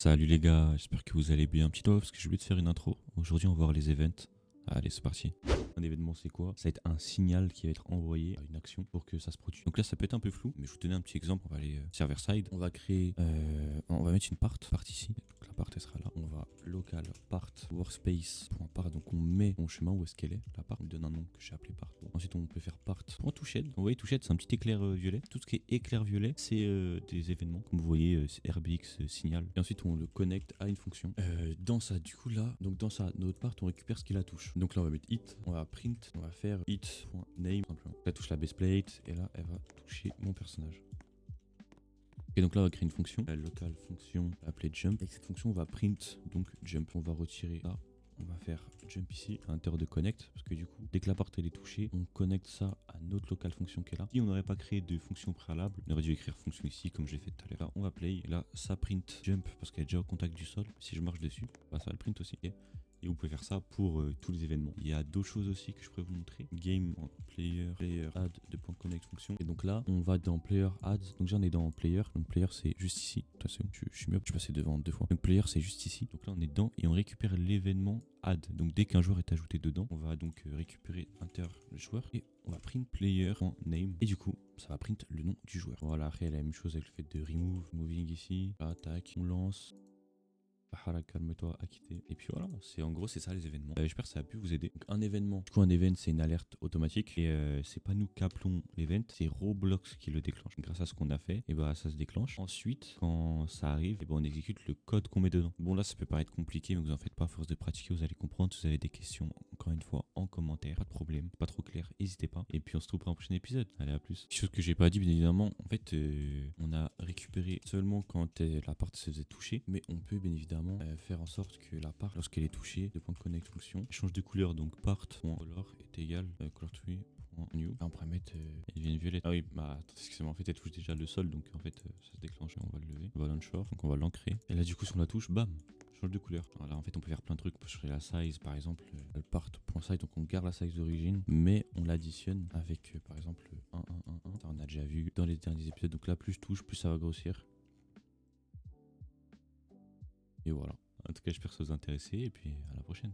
Salut les gars, j'espère que vous allez bien. Petit doigt parce que j'ai oublié de faire une intro. Aujourd'hui, on va voir les events. Allez, c'est parti. Un événement, c'est quoi? Ça va être un signal qui va être envoyé à une action pour que ça se produise. Donc là, ça peut être un peu flou, mais je vais vous donner un petit exemple. On va aller server side. On va créer, on va mettre une part ici. Donc la part, elle sera là. On va local part workspace.part. Donc on met mon chemin où est-ce qu'elle est. La part, on lui donne un nom que j'ai appelé part. Bon, ensuite, on peut faire part en touchette. Vous voyez, touchette, c'est un petit éclair violet. Tout ce qui est éclair violet, c'est des événements. Comme vous voyez, c'est RBX signal. Et ensuite, on le connecte à une fonction. Dans ça, du coup, là, donc dans ça, notre part, on récupère ce qui la touche. Donc là, on va mettre hit, on va print, on va faire hit.name simplement. La touche la baseplate et là, elle va toucher mon personnage. Et donc là, on va créer une fonction, la local fonction appelée jump. Avec cette fonction, on va print donc jump. On va retirer là. On va faire jump ici à l'intérieur de connect parce que du coup, dès que la part elle est touchée, on connecte ça à notre local fonction qui est là. Si on n'aurait pas créé de fonction préalable, on aurait dû écrire fonction ici comme j'ai fait tout à l'heure. Là, on va play. Et là, ça print jump parce qu'elle est déjà au contact du sol. Si je marche dessus, bah, ça va le print aussi. Et vous pouvez faire ça pour tous les événements. Il y a d'autres choses aussi que je pourrais vous montrer. Game player add de .connect fonction. Et donc là, on va dans player add. Donc j'en ai dans player. Donc player c'est juste ici. Attention, je suis mieux. Je suis passé devant deux fois. Donc player c'est juste ici. Donc là on est dedans et on récupère l'événement add. Donc dès qu'un joueur est ajouté dedans, on va donc récupérer inter le joueur et on va print player en name. Et du coup, ça va print le nom du joueur. Voilà, après la même chose avec le fait de remove, moving ici. Attaque, on lance. Calme-toi à quitter. Et puis voilà, c'est en gros c'est ça les événements. J'espère que ça a pu vous aider. Donc un événement. Du coup un event c'est une alerte automatique et c'est pas nous qui appelons l'event, c'est Roblox qui le déclenche. Donc, grâce à ce qu'on a fait, et bah ça se déclenche. Ensuite quand ça arrive, et ben on exécute le code qu'on met dedans. Bon là ça peut paraître compliqué mais vous en faites pas, à force de pratiquer vous allez comprendre. Si vous avez des questions encore une fois en commentaire, pas de problème, pas trop clair, n'hésitez pas. Et puis on se retrouve pour un prochain épisode. Allez à plus. Chose que j'ai pas dit bien évidemment, en fait on a récupéré seulement quand la part se faisait toucher, mais on peut bien évidemment faire en sorte que la part, lorsqu'elle est touchée, de .connect fonction, change de couleur. Donc part.color est égal color3.new. Là, on pourrait mettre elle devient violette. Ah oui, bah attends, excusez-moi, en fait elle touche déjà le sol, donc en fait ça se déclenche. On va le lever, on va launcher, donc on va l'ancrer. Et là du coup si on la touche, bam, change de couleur. Voilà, en fait on peut faire plein de trucs. On peut changer la size, par exemple le part.size, donc on garde la size d'origine, mais on l'additionne avec par exemple 1, 1, 1, 1. Ça, on a déjà vu dans les derniers épisodes. Donc là plus je touche, plus ça va grossir. Et voilà. En tout cas, j'espère que ça vous a intéressé et puis à la prochaine.